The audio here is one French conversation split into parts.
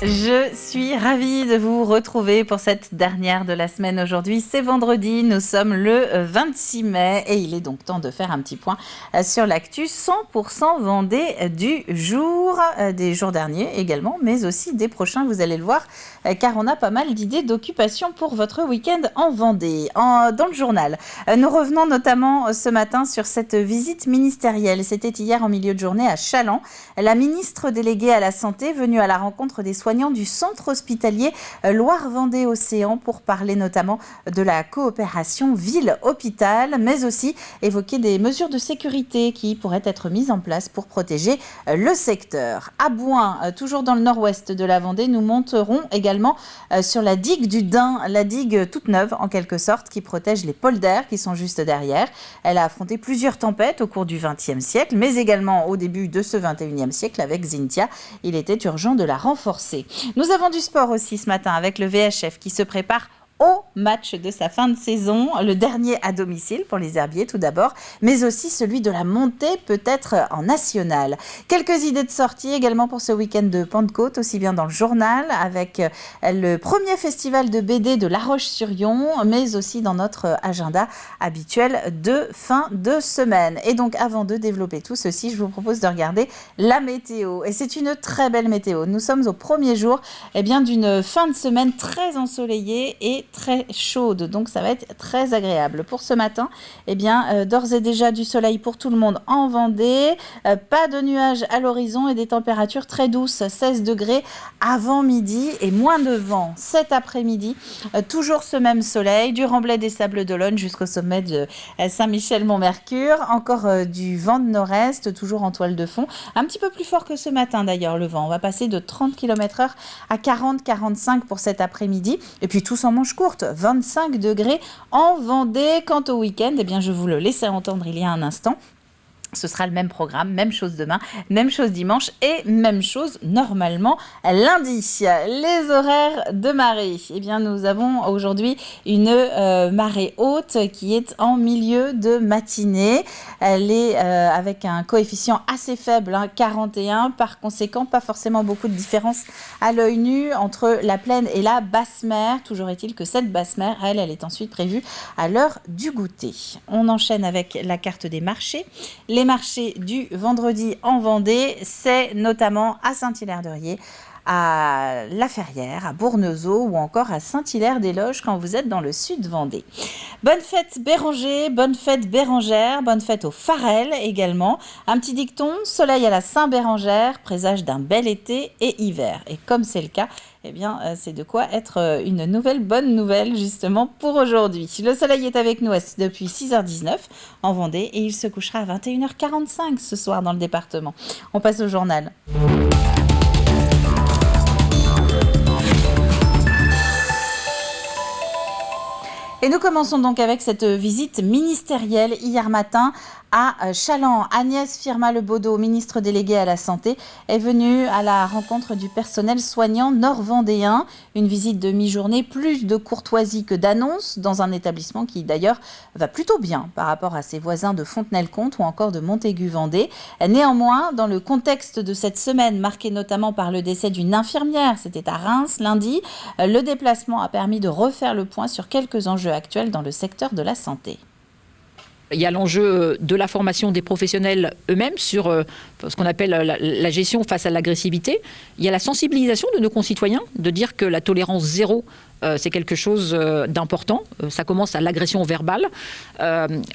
Je suis ravie de vous retrouver pour cette dernière de la semaine aujourd'hui. C'est vendredi, nous sommes le 26 mai et il est donc temps de faire un petit point sur l'actu 100% Vendée du jour, des jours derniers également, mais aussi des prochains, vous allez le voir, car on a pas mal d'idées d'occupation pour votre week-end en Vendée. Dans le journal, nous revenons notamment ce matin sur cette visite ministérielle. C'était hier en milieu de journée à Challans. La ministre déléguée à la Santé venue à la rencontre des soignants du centre hospitalier Loire-Vendée-Océan pour parler notamment de la coopération ville-hôpital, mais aussi évoquer des mesures de sécurité qui pourraient être mises en place pour protéger le secteur. À Bouin, toujours dans le nord-ouest de la Vendée, nous monterons également sur la digue du Dain, la digue toute neuve en quelque sorte qui protège les polders qui sont juste derrière. Elle a affronté plusieurs tempêtes au cours du XXe siècle, mais également au début de ce XXIe siècle avec Xynthia. Il était urgent de la renforcer. Nous avons du sport aussi ce matin avec le VHF qui se prépare au match de sa fin de saison, le dernier à domicile pour les herbiers tout d'abord, mais aussi celui de la montée peut-être en national. Quelques idées de sortie également pour ce week-end de Pentecôte, aussi bien dans le journal avec le premier festival de BD de La Roche-sur-Yon, mais aussi dans notre agenda habituel de fin de semaine. Et donc avant de développer tout ceci, je vous propose de regarder la météo. Et c'est une très belle météo. Nous sommes au premier jour d'une fin de semaine très ensoleillée et très chaude, donc ça va être très agréable. Pour ce matin, d'ores et déjà du soleil pour tout le monde en Vendée, pas de nuages à l'horizon et des températures très douces, 16 degrés avant midi et moins de vent cet après-midi. Toujours ce même soleil, du Remblai des Sables d'Olonne jusqu'au sommet de Saint-Michel-Mont-Mercure, encore du vent de nord-est, toujours en toile de fond, un petit peu plus fort que ce matin d'ailleurs le vent. On va passer de 30 km/h à 40-45 pour cet après-midi, et puis tous en manche courte, 25 degrés en Vendée. Quant au week-end, je vous le laissais entendre il y a un instant. Ce sera le même programme, même chose demain, même chose dimanche et même chose normalement lundi. Les horaires de marée. Nous avons aujourd'hui une marée haute qui est en milieu de matinée. Elle est avec un coefficient assez faible, 41. Par conséquent, pas forcément beaucoup de différence à l'œil nu entre la plaine et la basse mer. Toujours est-il que cette basse mer, elle est ensuite prévue à l'heure du goûter. On enchaîne avec la carte des marchés. Les marchés du vendredi en Vendée, c'est notamment à Saint-Hilaire-de-Riez, à La Ferrière, à Bournezeau ou encore à Saint-Hilaire-des-Loges quand vous êtes dans le sud Vendée. Bonne fête Béranger, bonne fête Bérangère, bonne fête aux Farelles également. Un petit dicton, soleil à la Saint-Bérangère, présage d'un bel été et hiver. Et comme c'est le cas, c'est de quoi être une nouvelle bonne nouvelle justement pour aujourd'hui. Le soleil est avec nous depuis 6h19 en Vendée et il se couchera à 21h45 ce soir dans le département. On passe au journal. Et nous commençons donc avec cette visite ministérielle hier matin à Challans. Agnès Firmin-Lebaudot, ministre déléguée à la Santé, est venue à la rencontre du personnel soignant nord-vendéen. Une visite de mi-journée, plus de courtoisie que d'annonce, dans un établissement qui d'ailleurs va plutôt bien par rapport à ses voisins de Fontenay-le-Comte ou encore de Montaigu-Vendée. Néanmoins, dans le contexte de cette semaine, marquée notamment par le décès d'une infirmière, c'était à Reims lundi, le déplacement a permis de refaire le point sur quelques enjeux actuels dans le secteur de la santé. Il y a l'enjeu de la formation des professionnels eux-mêmes sur ce qu'on appelle la gestion face à l'agressivité. Il y a la sensibilisation de nos concitoyens, de dire que la tolérance zéro, c'est quelque chose d'important. Ça commence à l'agression verbale.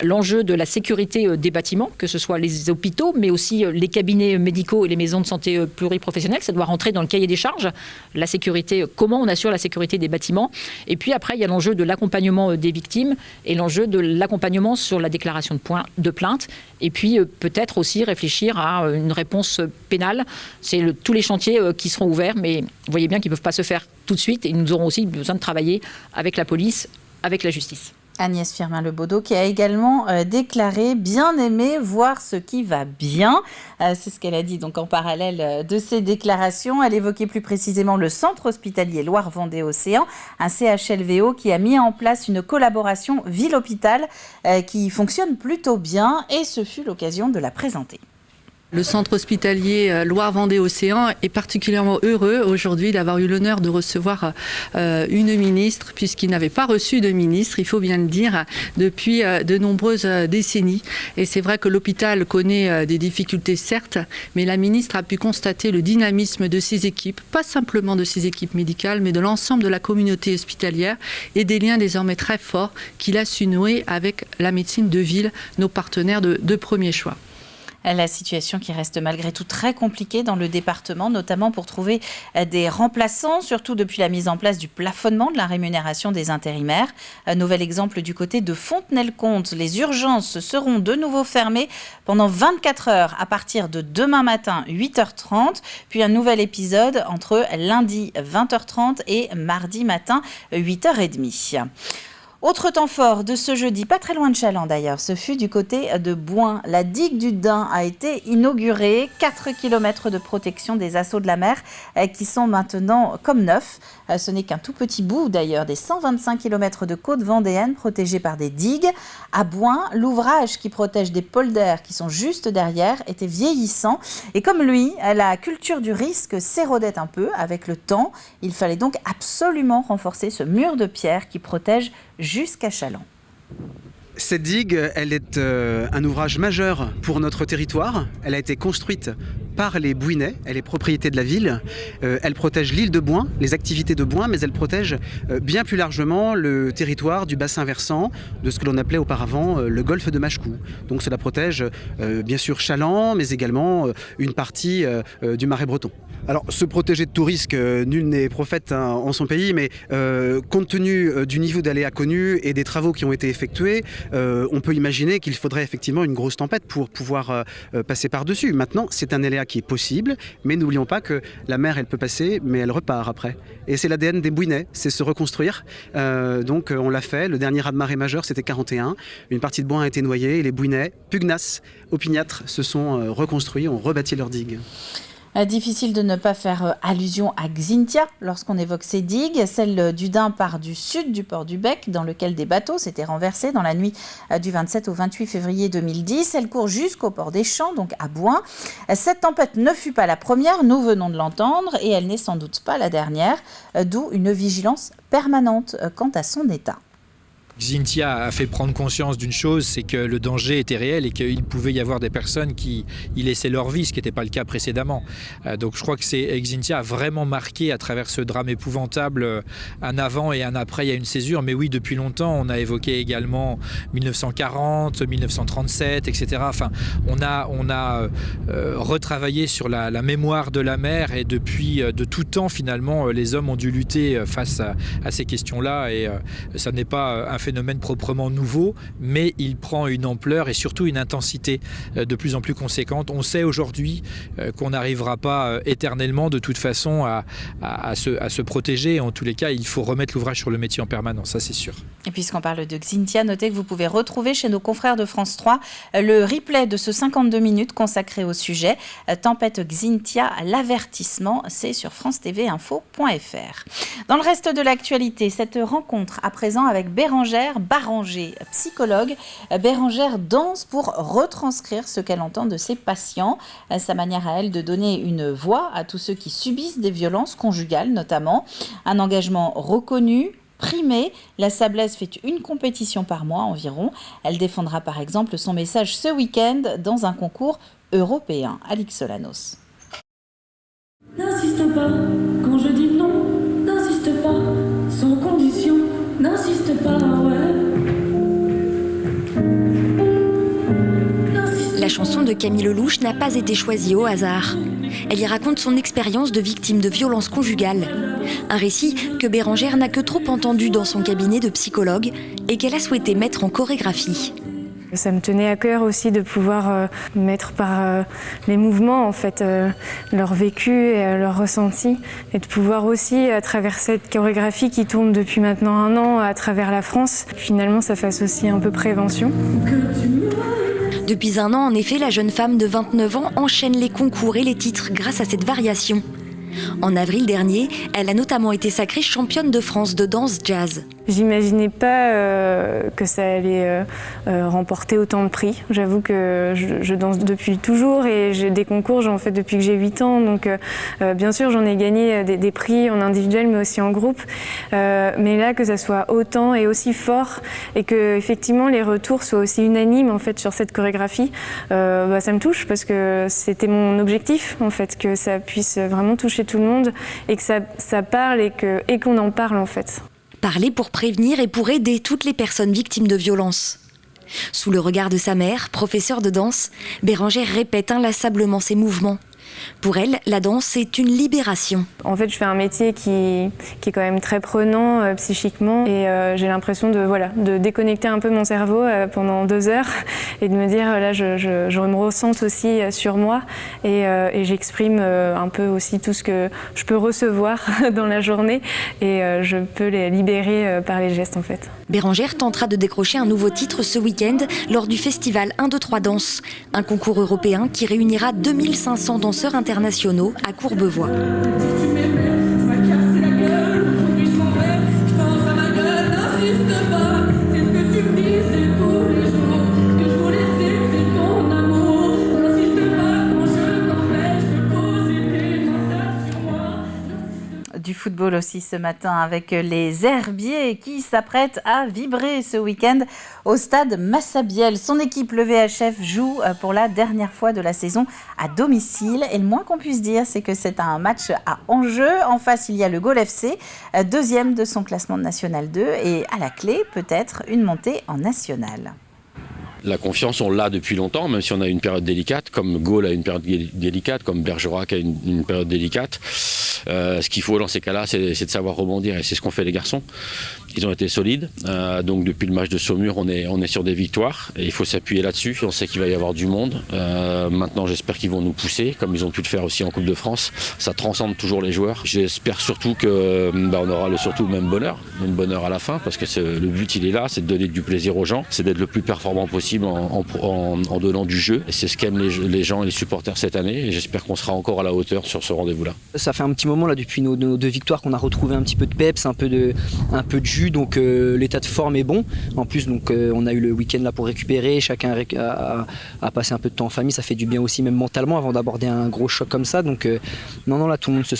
L'enjeu de la sécurité des bâtiments, que ce soit les hôpitaux, mais aussi les cabinets médicaux et les maisons de santé pluriprofessionnelles, ça doit rentrer dans le cahier des charges. La sécurité, comment on assure la sécurité des bâtiments. Et puis après, il y a l'enjeu de l'accompagnement des victimes et l'enjeu de l'accompagnement sur la déclaration de plainte. Et puis peut-être aussi réfléchir à une réponse pénale. C'est tous les chantiers qui seront ouverts, mais vous voyez bien qu'ils ne peuvent pas se faire tout de suite et nous aurons aussi besoin de travailler avec la police, avec la justice. Agnès Firmin-Lebaudot qui a également déclaré bien aimer voir ce qui va bien. C'est ce qu'elle a dit donc en parallèle de ses déclarations. Elle évoquait plus précisément le centre hospitalier Loire-Vendée-Océan, un CHLVO qui a mis en place une collaboration ville-hôpital qui fonctionne plutôt bien et ce fut l'occasion de la présenter. Le centre hospitalier Loire-Vendée-Océan est particulièrement heureux aujourd'hui d'avoir eu l'honneur de recevoir une ministre, puisqu'il n'avait pas reçu de ministre, il faut bien le dire, depuis de nombreuses décennies. Et c'est vrai que l'hôpital connaît des difficultés, certes, mais la ministre a pu constater le dynamisme de ses équipes, pas simplement de ses équipes médicales, mais de l'ensemble de la communauté hospitalière et des liens désormais très forts qu'il a su nouer avec la médecine de ville, nos partenaires de premier choix. La situation qui reste malgré tout très compliquée dans le département, notamment pour trouver des remplaçants, surtout depuis la mise en place du plafonnement de la rémunération des intérimaires. Un nouvel exemple du côté de Fontenay-le-Comte. Les urgences seront de nouveau fermées pendant 24 heures à partir de demain matin 8h30, puis un nouvel épisode entre lundi 20h30 et mardi matin 8h30. Autre temps fort de ce jeudi, pas très loin de Chaland d'ailleurs, ce fut du côté de Bouin. La digue du Dain a été inaugurée, 4 km de protection des assauts de la mer qui sont maintenant comme neufs. Ce n'est qu'un tout petit bout d'ailleurs des 125 km de côte vendéenne protégées par des digues. À Bouin, l'ouvrage qui protège des polders qui sont juste derrière était vieillissant et comme lui, la culture du risque s'érodait un peu avec le temps. Il fallait donc absolument renforcer ce mur de pierre qui protège jusqu'à Chaland. Cette digue, elle est un ouvrage majeur pour notre territoire. Elle a été construite par les Bouinais, elle est propriété de la ville. Elle protège l'île de Bouin, les activités de Bouin, mais elle protège bien plus largement le territoire du bassin versant de ce que l'on appelait auparavant le golfe de Machecou. Donc cela protège bien sûr Chaland, mais également une partie du Marais breton. Alors, se protéger de tout risque, nul n'est prophète en son pays, mais compte tenu du niveau d'aléa connu et des travaux qui ont été effectués, on peut imaginer qu'il faudrait effectivement une grosse tempête pour pouvoir passer par-dessus. Maintenant, c'est un aléa qui est possible, mais n'oublions pas que la mer, elle peut passer, mais elle repart après. Et c'est l'ADN des Bouinais, c'est se reconstruire. Donc, on l'a fait. Le dernier raz-de-marée majeur, c'était 41. Une partie de Bouin a été noyée et les Bouinais, pugnaces, opiniâtres, se sont reconstruits, ont rebâti leurs digues. Difficile de ne pas faire allusion à Xynthia lorsqu'on évoque ces digues. Celle du Dain part du sud du port du Bec, dans lequel des bateaux s'étaient renversés dans la nuit du 27 au 28 février 2010. Elle court jusqu'au port des Champs, donc à Bouin. Cette tempête ne fut pas la première, nous venons de l'entendre, et elle n'est sans doute pas la dernière, d'où une vigilance permanente quant à son état. Xynthia a fait prendre conscience d'une chose, c'est que le danger était réel et qu'il pouvait y avoir des personnes qui y laissaient leur vie, ce qui n'était pas le cas précédemment. Donc je crois que Xynthia a vraiment marqué à travers ce drame épouvantable un avant et un après. Il y a une césure, mais oui, depuis longtemps, on a évoqué également 1940, 1937, etc. Enfin, on a retravaillé sur la mémoire de la mer et depuis de tout temps, finalement, les hommes ont dû lutter face à ces questions-là et ça n'est pas un phénomène proprement nouveau, mais il prend une ampleur et surtout une intensité de plus en plus conséquente. On sait aujourd'hui qu'on n'arrivera pas éternellement de toute façon à se protéger. En tous les cas, il faut remettre l'ouvrage sur le métier en permanence, ça c'est sûr. Et puisqu'on parle de Xynthia, notez que vous pouvez retrouver chez nos confrères de France 3 le replay de ce 52 minutes consacré au sujet. Tempête Xynthia, l'avertissement, c'est sur francetvinfo.fr. Dans le reste de l'actualité, cette rencontre à présent avec Bérangère Baranger, psychologue. Bérangère danse pour retranscrire ce qu'elle entend de ses patients. Sa manière à elle de donner une voix à tous ceux qui subissent des violences conjugales notamment. Un engagement reconnu, primé. La Sablaise fait une compétition par mois environ. Elle défendra par exemple son message ce week-end dans un concours européen. Alix Solanos. N'insiste pas quand je dis non, n'insiste pas sans condition, n'insiste pas, ouais. La chanson de Camille Lelouch n'a pas été choisie au hasard. Elle y raconte son expérience de victime de violences conjugales. Un récit que Bérangère n'a que trop entendu dans son cabinet de psychologue et qu'elle a souhaité mettre en chorégraphie. Ça me tenait à cœur aussi de pouvoir mettre par les mouvements en fait leur vécu et leur ressenti, et de pouvoir aussi à travers cette chorégraphie qui tourne depuis maintenant 1 an à travers la France, finalement ça fasse aussi un peu prévention. Depuis 1 an, en effet, la jeune femme de 29 ans enchaîne les concours et les titres grâce à cette variation. En avril dernier, elle a notamment été sacrée championne de France de danse jazz. J'imaginais pas que ça allait remporter autant de prix. J'avoue que je danse depuis toujours et j'ai des concours, j'en fais depuis que j'ai 8 ans. Donc bien sûr, j'en ai gagné des prix en individuel mais aussi en groupe. Mais là, que ça soit autant et aussi fort et que effectivement les retours soient aussi unanimes en fait sur cette chorégraphie, ça me touche parce que c'était mon objectif en fait, que ça puisse vraiment toucher tout le monde et que ça parle et qu'on en parle en fait. Parler pour prévenir et pour aider toutes les personnes victimes de violences. Sous le regard de sa mère, professeure de danse, Bérangère répète inlassablement ses mouvements. Pour elle, la danse, c'est une libération. En fait, je fais un métier qui est quand même très prenant psychiquement et j'ai l'impression de déconnecter un peu mon cerveau pendant 2 heures et de me dire, là, je me ressente aussi sur moi et j'exprime un peu aussi tout ce que je peux recevoir dans la journée et je peux les libérer par les gestes, en fait. Bérangère tentera de décrocher un nouveau titre ce week-end lors du festival 1, 2, 3 Danse, un concours européen qui réunira 2500 danseurs internationaux à Courbevoie. Du football aussi ce matin avec les Herbiers qui s'apprêtent à vibrer ce week-end au stade Massabielle. Son équipe, le VHF, joue pour la dernière fois de la saison à domicile. Et le moins qu'on puisse dire, c'est que c'est un match à enjeu. En face, il y a le Gaulle FC, 2e de son classement de National 2. Et à la clé, peut-être une montée en National. La confiance, on l'a depuis longtemps, même si on a une période délicate, comme Gaulle a une période délicate, comme Bergerac a une période délicate. Ce qu'il faut dans ces cas-là, c'est de savoir rebondir, et c'est ce qu'ont fait les garçons. Ils ont été solides, donc depuis le match de Saumur, on est sur des victoires, et il faut s'appuyer là-dessus. On sait qu'il va y avoir du monde. Maintenant, j'espère qu'ils vont nous pousser, comme ils ont pu le faire aussi en Coupe de France. Ça transcende toujours les joueurs. J'espère surtout qu'on aura surtout le même bonheur à la fin, parce que le but, il est là, c'est de donner du plaisir aux gens, c'est d'être le plus performant possible en donnant du jeu. Et c'est ce qu'aiment les gens et les supporters cette année, et j'espère qu'on sera encore à la hauteur sur ce rendez-vous-là. Ça fait un petit moment là depuis nos 2 victoires qu'on a retrouvé un petit peu de peps, un peu de jus, donc l'état de forme est bon. En plus, donc on a eu le week-end là pour récupérer, chacun a passé un peu de temps en famille, ça fait du bien aussi même mentalement avant d'aborder un gros choc comme ça. Donc non là tout le monde se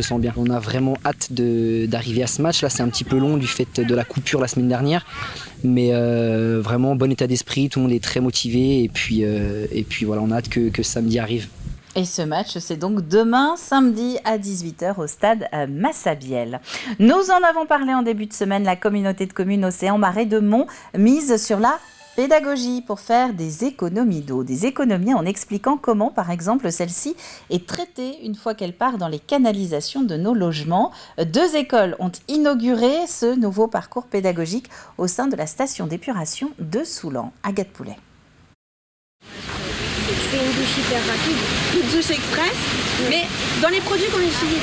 sent bien. On a vraiment hâte d'arriver à ce match. Là c'est un petit peu long du fait de la coupure la semaine dernière, mais vraiment bon état d'esprit, tout le monde est très motivé et puis voilà, on a hâte que samedi arrive. Et ce match, c'est donc demain, samedi à 18h au stade Massabielle. Nous en avons parlé en début de semaine, la communauté de communes Océan Marais de Mont mise sur la pédagogie pour faire des économies d'eau. Des économies en expliquant comment, par exemple, celle-ci est traitée une fois qu'elle part dans les canalisations de nos logements. 2 écoles ont inauguré ce nouveau parcours pédagogique au sein de la station d'épuration de Soulan. Agathe Poulet. C'est une douche hyper rapide, une douche express, mais dans les produits qu'on utilise.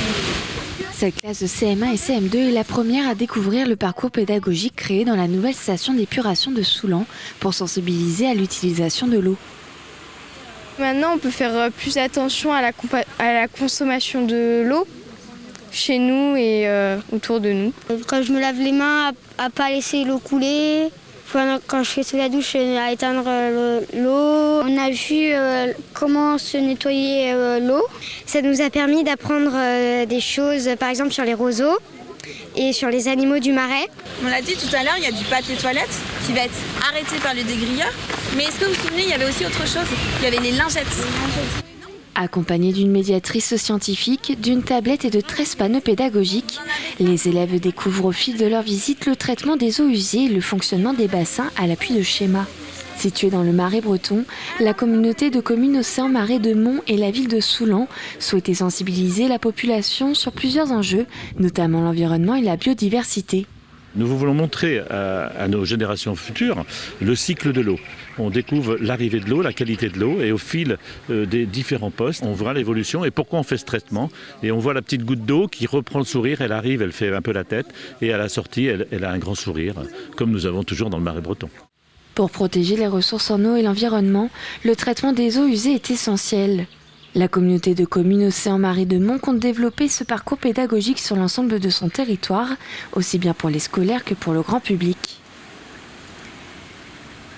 Cette classe de CM1 et CM2 est la première à découvrir le parcours pédagogique créé dans la nouvelle station d'épuration de Soulan pour sensibiliser à l'utilisation de l'eau. Maintenant, on peut faire plus attention à la consommation de l'eau chez nous et autour de nous. Quand je me lave les mains, à ne pas laisser l'eau couler. Quand je fais sous la douche, à éteindre l'eau. On a vu comment se nettoyer l'eau. Ça nous a permis d'apprendre des choses, par exemple sur les roseaux et sur les animaux du marais. On l'a dit tout à l'heure, il y a du papier toilette qui va être arrêté par le dégrilleur. Mais est-ce que vous vous souvenez, il y avait aussi autre chose? Il y avait les lingettes. Accompagnés d'une médiatrice scientifique, d'une tablette et de 13 panneaux pédagogiques, les élèves découvrent au fil de leur visite le traitement des eaux usées et le fonctionnement des bassins à l'appui de schémas. Située dans le Marais breton, la communauté de communes Océan Marais de Mont et la ville de Soulan souhaitait sensibiliser la population sur plusieurs enjeux, notamment l'environnement et la biodiversité. Nous voulons montrer à nos générations futures le cycle de l'eau. on découvre l'arrivée de l'eau, la qualité de l'eau, et au fil des différents postes, on voit l'évolution et pourquoi on fait ce traitement. Et on voit la petite goutte d'eau qui reprend le sourire, elle arrive, elle fait un peu la tête, et à la sortie, elle a un grand sourire, comme nous avons toujours dans le Marais breton. Pour protéger les ressources en eau et l'environnement, le traitement des eaux usées est essentiel. La communauté de communes Océan-Marais de Mont compte développer ce parcours pédagogique sur l'ensemble de son territoire, aussi bien pour les scolaires que pour le grand public.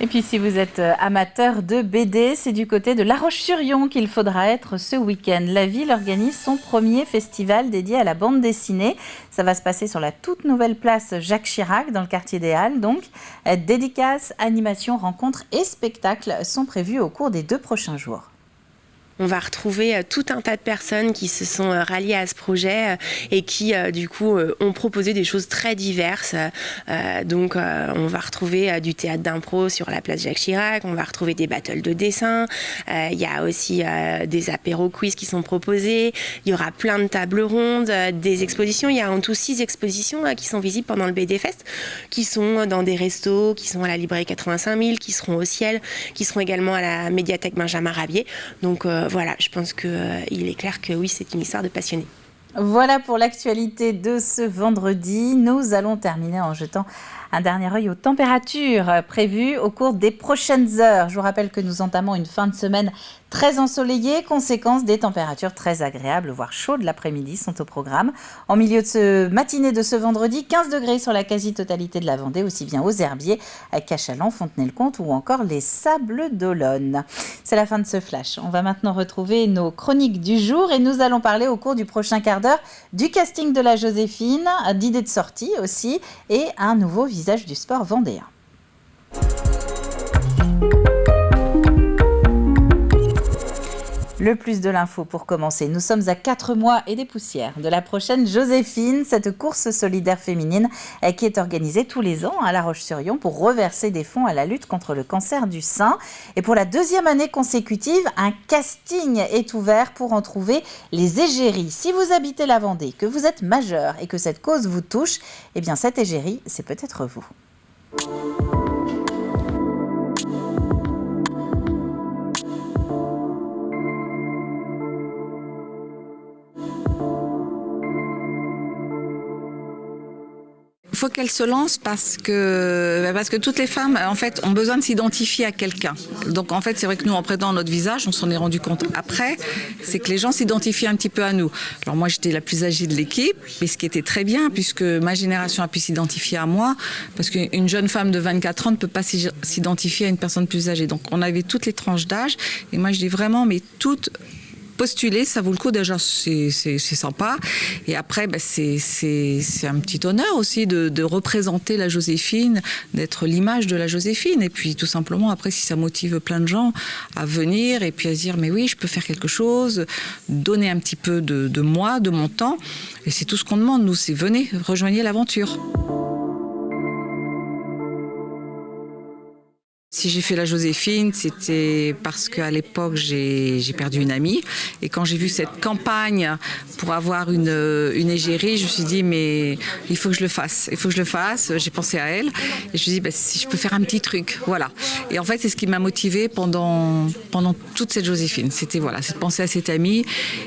Et puis si vous êtes amateur de BD, c'est du côté de La Roche-sur-Yon qu'il faudra être ce week-end. La ville organise son premier festival dédié à la bande dessinée. Ça va se passer sur la toute nouvelle place Jacques Chirac, dans le quartier des Halles. Donc, dédicaces, animations, rencontres et spectacles sont prévus au cours des 2 prochains jours. On va retrouver tout un tas de personnes qui se sont ralliées à ce projet et qui, du coup, ont proposé des choses très diverses. Donc, on va retrouver du théâtre d'impro sur la place Jacques Chirac, on va retrouver des battles de dessin, il y a aussi des apéros quiz qui sont proposés, il y aura plein de tables rondes, des expositions. Il y a en tout 6 expositions qui sont visibles pendant le BD Fest, qui sont dans des restos, qui sont à la librairie 85 000, qui seront au Ciel, qui seront également à la médiathèque Benjamin Rabier. Donc, voilà, je pense qu'il est clair que oui, c'est une histoire de passionnés. Voilà pour l'actualité de ce vendredi. Nous allons terminer en jetant un dernier œil aux températures prévues au cours des prochaines heures. Je vous rappelle que nous entamons une fin de semaine très ensoleillée, conséquence des températures très agréables, voire chaudes l'après-midi sont au programme. En milieu de ce matinée de ce vendredi, 15 degrés sur la quasi-totalité de la Vendée, aussi bien aux Herbiers, à Cachalon, Fontenay-le-Comte ou encore les Sables d'Olonne. C'est la fin de ce flash. On va maintenant retrouver nos chroniques du jour et nous allons parler au cours du prochain quart d'heure du casting de la Joséphine, d'idées de sortie aussi et un nouveau visage du sport vendéen. Le plus de l'info pour commencer. Nous sommes à 4 mois et des poussières de la prochaine Joséphine, cette course solidaire féminine qui est organisée tous les ans à La Roche-sur-Yon pour reverser des fonds à la lutte contre le cancer du sein. Et pour la 2e année consécutive, un casting est ouvert pour en trouver les égéries. Si vous habitez la Vendée, que vous êtes majeur et que cette cause vous touche, eh bien cette égérie, c'est peut-être vous. Il faut qu'elle se lance parce que toutes les femmes en fait ont besoin de s'identifier à quelqu'un. Donc en fait c'est vrai que nous en prêtant notre visage, on s'en est rendu compte après, c'est que les gens s'identifient un petit peu à nous. Alors moi j'étais la plus âgée de l'équipe, et ce qui était très bien puisque ma génération a pu s'identifier à moi, parce qu'une jeune femme de 24 ans ne peut pas s'identifier à une personne plus âgée. Donc on avait toutes les tranches d'âge et moi je dis vraiment mais toutes postuler, ça vaut le coup déjà, c'est sympa. Et après, c'est un petit honneur aussi de représenter la Joséphine, d'être l'image de la Joséphine. Et puis tout simplement, après, si ça motive plein de gens à venir et puis à se dire, mais oui, je peux faire quelque chose, donner un petit peu de moi, de mon temps. Et c'est tout ce qu'on demande, nous, c'est venez, rejoignez l'aventure. Si j'ai fait la Joséphine, c'était parce qu'à l'époque, j'ai perdu une amie. Et quand j'ai vu cette campagne pour avoir une égérie, je me suis dit, mais il faut que je le fasse. Il faut que je le fasse. J'ai pensé à elle. Et je me suis dit, si je peux faire un petit truc, voilà. Et en fait, c'est ce qui m'a motivée pendant toute cette Joséphine. C'était de penser à cette amie.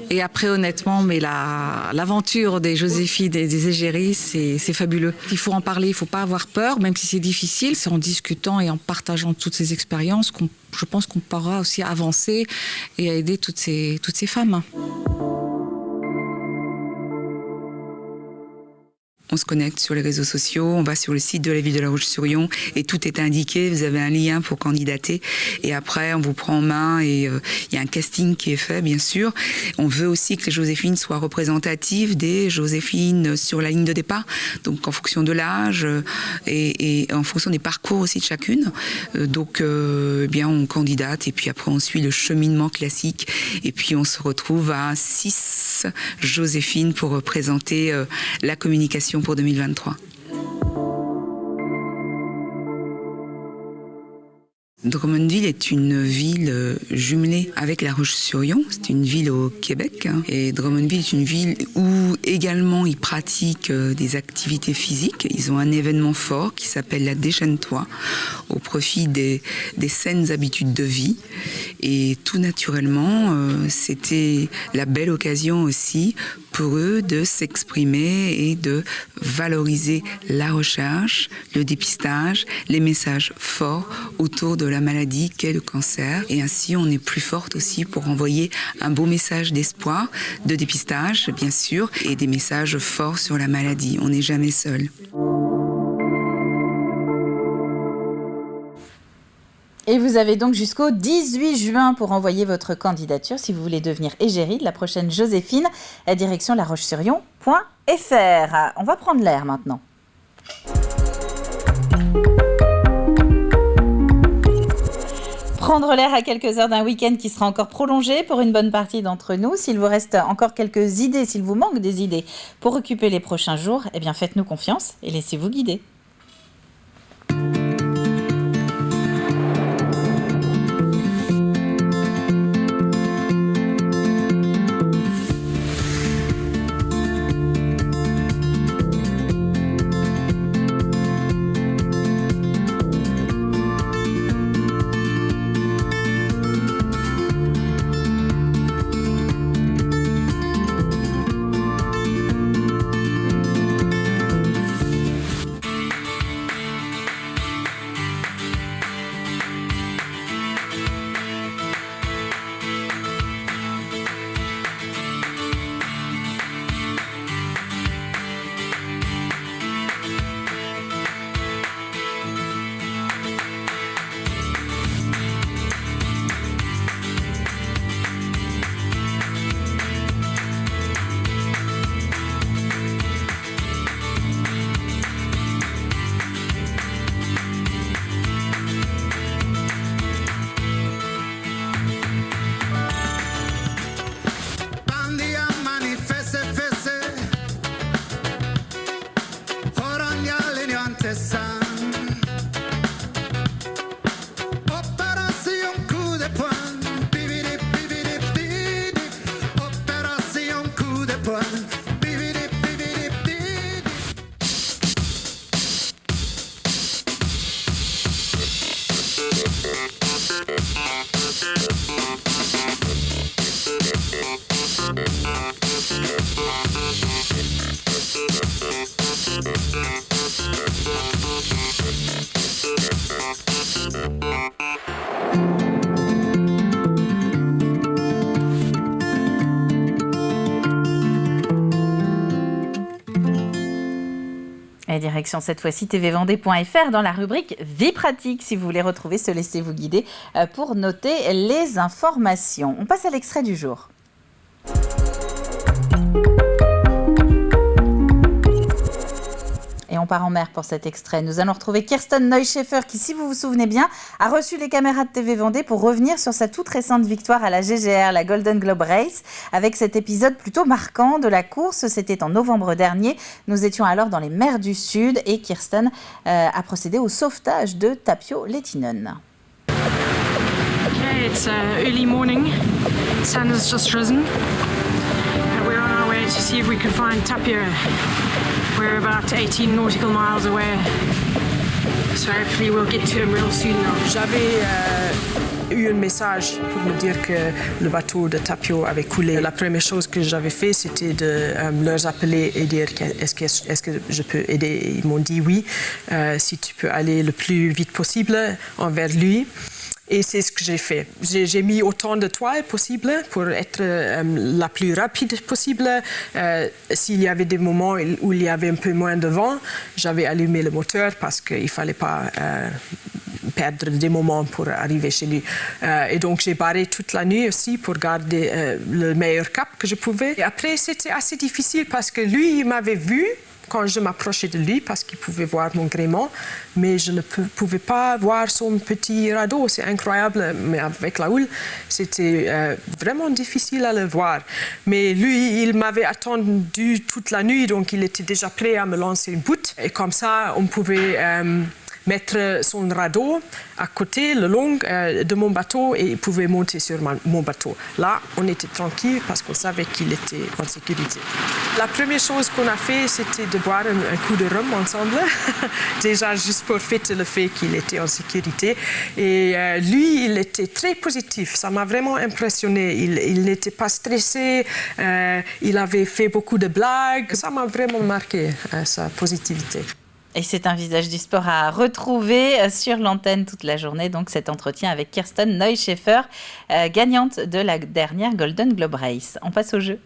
Et après, honnêtement, mais l'aventure des Joséphines et des égéries, c'est fabuleux. Il faut en parler, il ne faut pas avoir peur, même si c'est difficile. C'est en discutant et en partageant toutes ces expériences je pense qu'on pourra aussi avancer et aider toutes ces femmes. On se connecte sur les réseaux sociaux, on va sur le site de la ville de La Roche-sur-Yon et tout est indiqué, vous avez un lien pour candidater et après on vous prend en main et il y a un casting qui est fait bien sûr. On veut aussi que les Joséphines soient représentatives des Joséphines sur la ligne de départ, donc en fonction de l'âge et en fonction des parcours aussi de chacune. Donc bien on candidate et puis après on suit le cheminement classique et puis on se retrouve à 6 Joséphines pour représenter la communication pour 2023. Drummondville est une ville jumelée avec La Roche-sur-Yon. C'est une ville au Québec. Et Drummondville est une ville où également ils pratiquent des activités physiques. Ils ont un événement fort qui s'appelle la Déchaîne-toi au profit des saines habitudes de vie. Et tout naturellement, c'était la belle occasion aussi pour eux de s'exprimer et de valoriser la recherche, le dépistage, les messages forts autour de la maladie qu'est le cancer. Et ainsi, on est plus forte aussi pour envoyer un beau message d'espoir, de dépistage, bien sûr, et des messages forts sur la maladie. On n'est jamais seul. Et vous avez donc jusqu'au 18 juin pour envoyer votre candidature si vous voulez devenir égérie de la prochaine Joséphine, à direction larochesurion.fr. On va prendre l'air maintenant. Prendre l'air à quelques heures d'un week-end qui sera encore prolongé pour une bonne partie d'entre nous. S'il vous reste encore quelques idées, s'il vous manque des idées pour occuper les prochains jours, eh bien faites-nous confiance et laissez-vous guider. Et direction cette fois-ci tvvendée.fr dans la rubrique Vie pratique si vous voulez retrouver ce Laissez-vous guider pour noter les informations. On passe à l'extrait du jour. Et on part en mer pour cet extrait. Nous allons retrouver Kirsten Neuschaeffer qui, si vous vous souvenez bien, a reçu les caméras de TV Vendée pour revenir sur sa toute récente victoire à la GGR, la Golden Globe Race, avec cet épisode plutôt marquant de la course. C'était en novembre dernier. Nous étions alors dans les mers du Sud et Kirsten a procédé au sauvetage de Tapio Lehtinen. Okay, it's early morning. Sun has just risen. And we're on our way to see if we can find Tapio. We're about 18 nautical miles away, so hopefully we'll get to him real soon now. J'avais eu un message pour me dire que le bateau de Tapio avait coulé. La première chose que j'avais fait, c'était de leur appeler et dire est-ce que je peux aider. Ils m'ont dit oui, si tu peux aller le plus vite possible envers lui. Et c'est ce que j'ai fait. J'ai mis autant de toiles possible pour être la plus rapide possible. S'il y avait des moments où il y avait un peu moins de vent, j'avais allumé le moteur parce qu'il ne fallait pas perdre des moments pour arriver chez lui. Et donc j'ai barré toute la nuit aussi pour garder le meilleur cap que je pouvais. Et après, c'était assez difficile parce que lui, il m'avait vu quand je m'approchais de lui parce qu'il pouvait voir mon gréement, mais je ne pouvais pas voir son petit radeau. C'est incroyable, mais avec la houle, c'était vraiment difficile à le voir. Mais lui, il m'avait attendu toute la nuit, donc il était déjà prêt à me lancer une poutre. Et comme ça, on pouvait mettre son radeau à côté, le long de mon bateau, et il pouvait monter sur mon bateau. Là, on était tranquille parce qu'on savait qu'il était en sécurité. La première chose qu'on a fait, c'était de boire un coup de rhum ensemble, déjà juste pour fêter le fait qu'il était en sécurité. Et lui, il était très positif, ça m'a vraiment impressionné. Il n'était pas stressé, il avait fait beaucoup de blagues, ça m'a vraiment marqué, sa positivité. Et c'est un visage du sport à retrouver sur l'antenne toute la journée. Donc cet entretien avec Kirsten Neuschaeffer, gagnante de la dernière Golden Globe Race. On passe au jeu.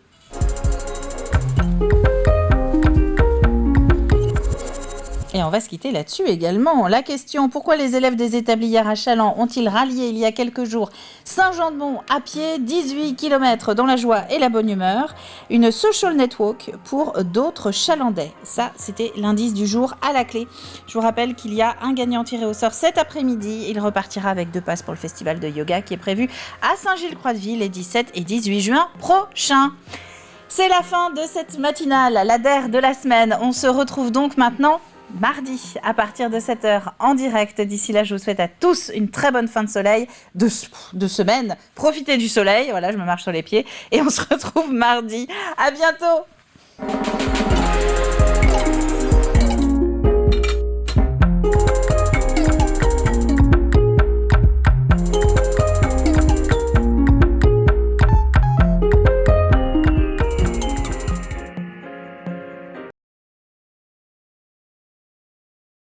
Et on va se quitter là-dessus également. La question, pourquoi les élèves des établis à Chaland ont-ils rallié il y a quelques jours Saint-Jean-de-Mont à pied, 18 km dans la joie et la bonne humeur, une social network pour d'autres Chalandais. Ça, c'était l'indice du jour à la clé. Je vous rappelle qu'il y a un gagnant tiré au sort cet après-midi. Il repartira avec 2 passes pour le festival de yoga qui est prévu à Saint-Gilles-Croix-de-Ville les 17 et 18 juin prochains. C'est la fin de cette matinale, la DER de la semaine. On se retrouve donc maintenant mardi à partir de 7h en direct. D'ici là, je vous souhaite à tous une très bonne fin de soleil, de semaine. Profitez du soleil, voilà, je me marche sur les pieds. Et on se retrouve mardi. À bientôt.